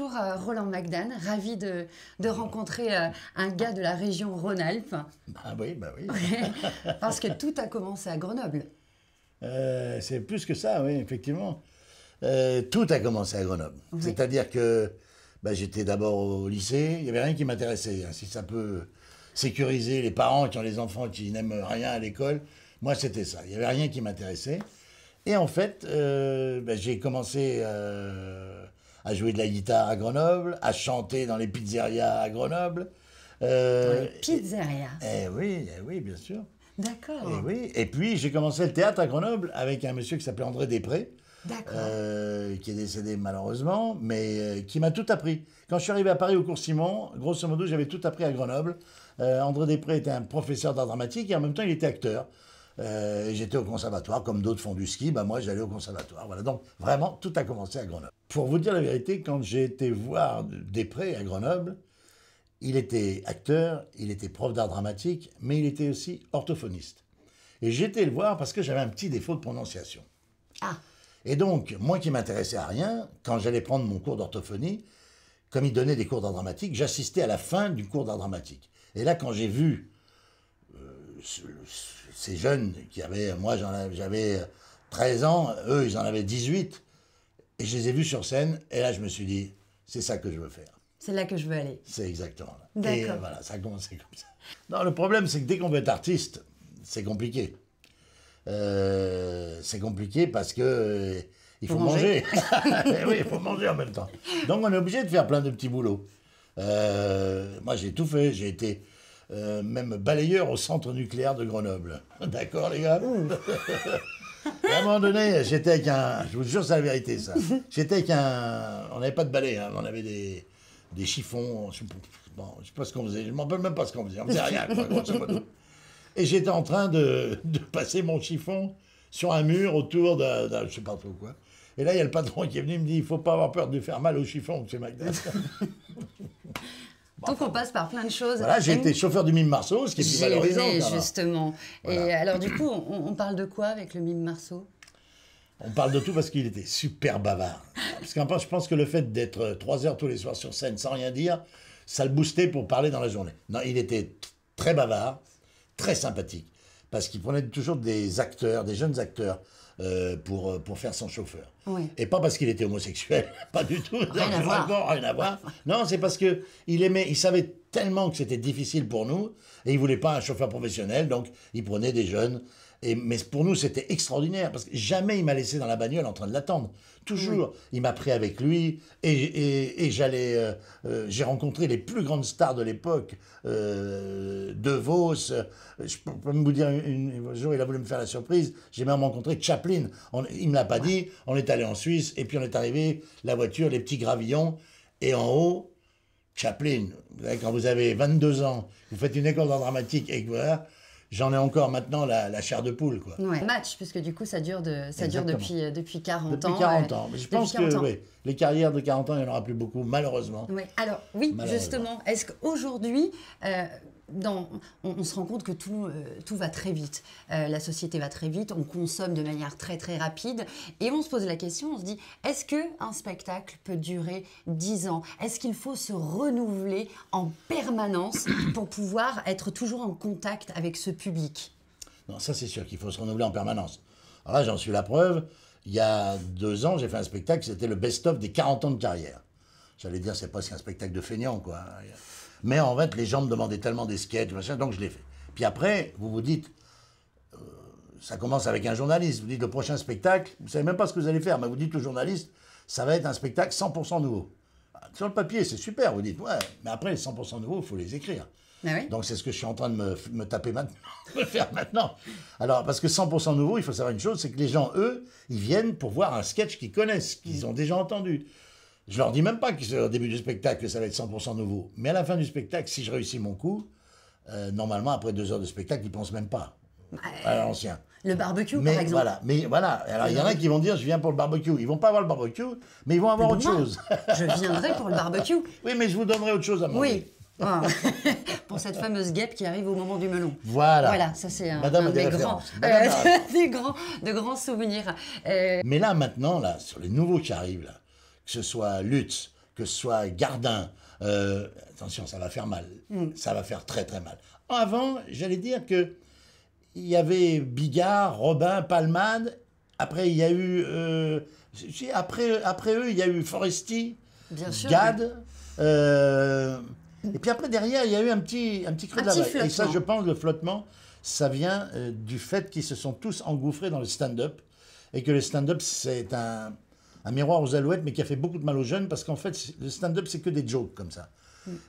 Bonjour Roland Magdan, ravi de rencontrer un gars de la région Rhône-Alpes. Bah oui. Parce que tout a commencé à Grenoble. C'est plus que ça, oui, effectivement. Tout a commencé à Grenoble. Oui. C'est-à-dire que j'étais d'abord au lycée, il n'y avait rien qui m'intéressait. Si ça peut sécuriser les parents qui ont les enfants qui n'aiment rien à l'école, moi c'était ça. Il n'y avait rien qui m'intéressait. Et en fait, j'ai commencé à jouer de la guitare à Grenoble, à chanter dans les pizzerias à Grenoble. Dans les pizzerias. Oui, bien sûr. D'accord. Et puis j'ai commencé le théâtre à Grenoble avec un monsieur qui s'appelait André Després. D'accord. Qui est décédé malheureusement, mais qui m'a tout appris. Quand je suis arrivé à Paris au cours Simon, grosso modo, j'avais tout appris à Grenoble. André Després était un professeur d'art dramatique et en même temps, il était acteur. J'étais au conservatoire, comme d'autres font du ski, moi j'allais au conservatoire. Voilà, donc vraiment, tout a commencé à Grenoble. Pour vous dire la vérité, quand j'ai été voir Després à Grenoble, il était acteur, il était prof d'art dramatique, mais il était aussi orthophoniste. Et j'ai été le voir parce que j'avais un petit défaut de prononciation. Ah. Et donc, moi qui m'intéressais à rien, quand j'allais prendre mon cours d'orthophonie, comme il donnait des cours d'art dramatique, j'assistais à la fin du cours d'art dramatique. Et là, quand j'ai vu ces jeunes qui avaient, moi j'avais 13 ans, eux ils en avaient 18, et je les ai vus sur scène, et là je me suis dit, c'est ça que je veux faire. C'est là que je veux aller. C'est exactement là. D'accord. Et voilà, ça a commencé comme ça. Non, le problème c'est que dès qu'on veut être artiste, c'est compliqué. C'est compliqué parce que il faut manger. Oui, il faut manger en même temps. Donc on est obligé de faire plein de petits boulots. Moi j'ai tout fait, j'ai été même balayeur au centre nucléaire de Grenoble. D'accord les gars. À un moment donné, j'étais avec un... Je vous jure, c'est la vérité ça. J'étais avec un... On n'avait pas de balai, hein, on avait des chiffons. Bon, je sais pas ce qu'on faisait, je m'en rappelle même pas ce qu'on faisait. On faisait rien, quoi, grosso modo. Et j'étais en train de passer mon chiffon sur un mur autour d'un je sais pas trop quoi. Et là, il y a le patron qui est venu, il me dit, il faut pas avoir peur de faire mal au chiffon, M. Magdan. Donc on passe par plein de choses. Voilà, j'ai été chauffeur du Mime Marceau, ce qui est plus valorisant. Justement. Voilà. Et alors du coup, on parle de quoi avec le Mime Marceau? On parle de tout parce qu'il était super bavard. Parce qu'en plus, je pense que le fait d'être 3 heures tous les soirs sur scène sans rien dire, ça le boostait pour parler dans la journée. Non, il était très bavard, très sympathique, parce qu'il prenait toujours des acteurs, des jeunes acteurs, pour faire son chauffeur. Oui. Et pas parce qu'il était homosexuel, pas du tout. Rien à voir. Rien à voir. Non, c'est parce que il savait tellement que c'était difficile pour nous, et il voulait pas un chauffeur professionnel, donc il prenait des jeunes. Mais pour nous, c'était extraordinaire, parce que jamais il m'a laissé dans la bagnole en train de l'attendre. Toujours, il m'a pris avec lui, et j'allais... j'ai rencontré les plus grandes stars de l'époque, De Vos. Je peux même vous dire, un jour, il a voulu me faire la surprise, j'ai même rencontré Chaplin. Il ne me l'a pas dit, on est allé en Suisse, et puis on est arrivé, la voiture, les petits gravillons, et en haut, Chaplin. Vous savez, quand vous avez 22 ans, vous faites une école d'art dramatique, et voilà... J'en ai encore maintenant la chair de poule, quoi. Ouais. Match, puisque du coup, ça dure depuis 40 ans. Depuis 40 ans. Mais je pense que oui, les carrières de 40 ans, il n'y en aura plus beaucoup, malheureusement. Ouais. Alors, oui, justement, est-ce qu'aujourd'hui, on se rend compte que tout va très vite. La société va très vite, on consomme de manière très, très rapide. Et on se pose la question, on se dit, est-ce qu'un spectacle peut durer 10 ans? Est-ce qu'il faut se renouveler en permanence pour pouvoir être toujours en contact avec ce public? Non, ça c'est sûr qu'il faut se renouveler en permanence. Alors là, j'en suis la preuve. Il y a 2 ans, j'ai fait un spectacle, c'était le best-of des 40 ans de carrière. J'allais dire, c'est presque un spectacle de feignant, quoi. Mais en fait, les gens me demandaient tellement des sketchs, machin, donc je l'ai fait. Puis après, vous vous dites, ça commence avec un journaliste, vous dites le prochain spectacle, vous savez même pas ce que vous allez faire, mais vous dites au journaliste, ça va être un spectacle 100% nouveau. Sur le papier, c'est super, vous dites, ouais, mais après, les 100% nouveaux, il faut les écrire. Ah oui. Donc c'est ce que je suis en train de me taper maintenant, de faire maintenant. Alors, parce que 100% nouveau, il faut savoir une chose, c'est que les gens, eux, ils viennent pour voir un sketch qu'ils connaissent, qu'ils ont déjà entendu. Je leur dis même pas qu'au début du spectacle que ça va être 100% nouveau. Mais à la fin du spectacle, si je réussis mon coup, normalement, après 2 heures de spectacle, ils pensent même pas à l'ancien. Le barbecue, par exemple. Voilà, mais voilà. Alors, il y en a qui vont dire, je viens pour le barbecue. Ils vont pas avoir le barbecue, mais ils vont avoir autre chose. Je viendrai pour le barbecue. Oui, mais je vous donnerai autre chose à manger. Oui. Ah. Pour cette fameuse guêpe qui arrive au moment du melon. Voilà. Voilà, ça c'est un de grands souvenirs. Mais là, maintenant, là, sur les nouveaux qui arrivent, là, que ce soit Lutz, que ce soit Gardin, attention, ça va faire mal. Ça va faire très très mal. Avant, j'allais dire que il y avait Bigard, Robin, Palmade. Après, il y a eu... après eux, il y a eu Foresti, Bien sûr. Gad. Et puis après, derrière, il y a eu un petit creux de la vague. Et ça, je pense, le flottement, ça vient du fait qu'ils se sont tous engouffrés dans le stand-up. Et que le stand-up, c'est un miroir aux alouettes, mais qui a fait beaucoup de mal aux jeunes, parce qu'en fait, le stand-up, c'est que des jokes comme ça.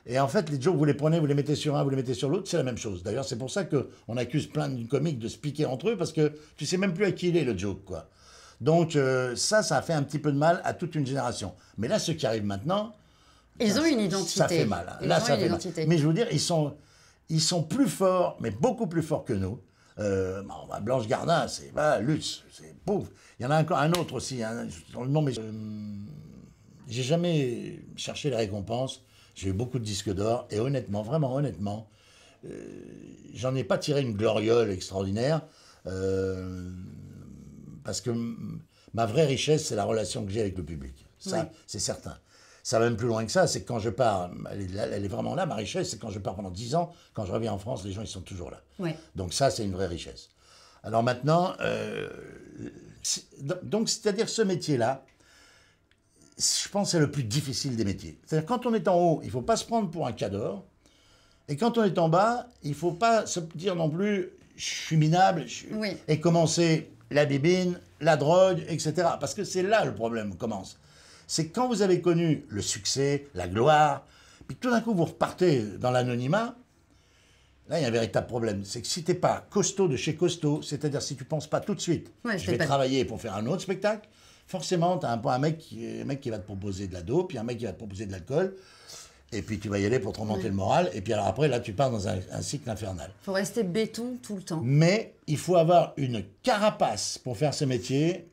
Et en fait, les jokes, vous les prenez, vous les mettez sur un, vous les mettez sur l'autre, c'est la même chose. D'ailleurs, c'est pour ça qu'on accuse plein de comiques de se piquer entre eux, parce que tu sais même plus à qui il est, le joke, quoi. Donc ça a fait un petit peu de mal à toute une génération. Mais là, ceux qui arrivent maintenant... Ils ont une identité. Ça fait mal. Hein. Là, ça fait mal. Mais je veux dire, ils sont plus forts, mais beaucoup plus forts que nous. Blanche Gardin, c'est Lutz, c'est pouf. Il y en a encore un autre aussi, hein, dans le nom, mais j'ai jamais cherché les récompenses. J'ai eu beaucoup de disques d'or et honnêtement, vraiment honnêtement, j'en ai pas tiré une gloriole extraordinaire parce que ma vraie richesse, c'est la relation que j'ai avec le public. Ça, c'est certain. Ça va même plus loin que ça, c'est que quand je pars, elle est vraiment là, ma richesse, c'est quand je pars pendant 10 ans, quand je reviens en France, les gens, ils sont toujours là. Ouais. Donc ça, c'est une vraie richesse. Alors maintenant, donc c'est-à-dire ce métier-là, je pense que c'est le plus difficile des métiers. C'est-à-dire quand on est en haut, il ne faut pas se prendre pour un cador, et quand on est en bas, il ne faut pas se dire non plus, je suis minable, et commencer la bibine, la drogue, etc. Parce que c'est là le problème commence. C'est quand vous avez connu le succès, la gloire, puis tout d'un coup vous repartez dans l'anonymat, là il y a un véritable problème. C'est que si tu n'es pas costaud de chez costaud, c'est-à-dire si tu ne penses pas tout de suite, je vais travailler pour faire un autre spectacle, forcément tu as un mec qui va te proposer de la dope, puis un mec qui va te proposer de l'alcool, et puis tu vas y aller pour te remonter le moral, et puis alors après là tu pars dans un cycle infernal. Il faut rester béton tout le temps. Mais il faut avoir une carapace pour faire ce métier.